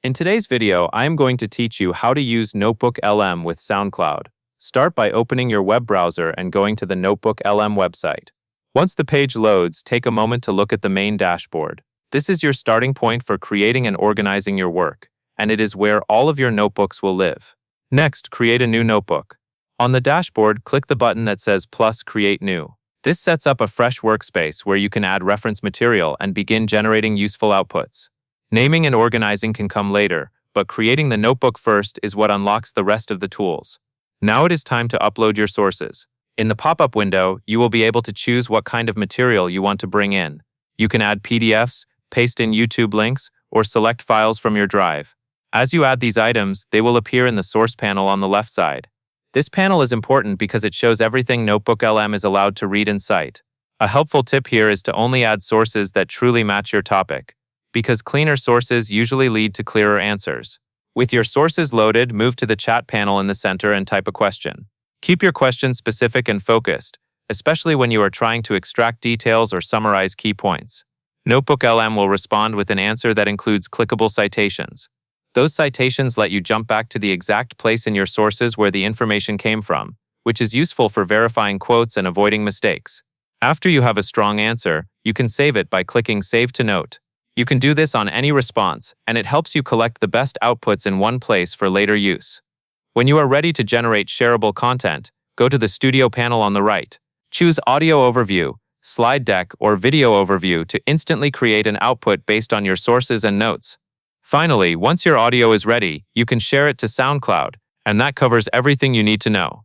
In today's video, I am going to teach you how to use Notebooklm with Soundcloud. Start by opening your web browser and going to the Notebooklm website. Once the page loads, take a moment to look at the main dashboard. This is your starting point for creating and organizing your work, and it is where all of your notebooks will live. Next, create a new notebook. On the dashboard, click the button that says plus Create New. This sets up a fresh workspace where you can add reference material and begin generating useful outputs. Naming and organizing can come later, but creating the notebook first is what unlocks the rest of the tools. Now it is time to upload your sources. In the pop-up window, you will be able to choose what kind of material you want to bring in. You can add PDFs, paste in YouTube links, or select files from your drive. As you add these items, they will appear in the source panel on the left side. This panel is important because it shows everything Notebooklm is allowed to read and cite. A helpful tip here is to only add sources that truly match your topic, because cleaner sources usually lead to clearer answers. With your sources loaded, move to the chat panel in the center and type a question. Keep your question specific and focused, especially when you are trying to extract details or summarize key points. Notebooklm will respond with an answer that includes clickable citations. Those citations let you jump back to the exact place in your sources where the information came from, which is useful for verifying quotes and avoiding mistakes. After you have a strong answer, you can save it by clicking Save to Note. You can do this on any response, and it helps you collect the best outputs in one place for later use. When you are ready to generate shareable content, go to the Studio panel on the right. Choose Audio Overview, Slide Deck, or Video Overview to instantly create an output based on your sources and notes. Finally, once your audio is ready, you can share it to SoundCloud, and that covers everything you need to know.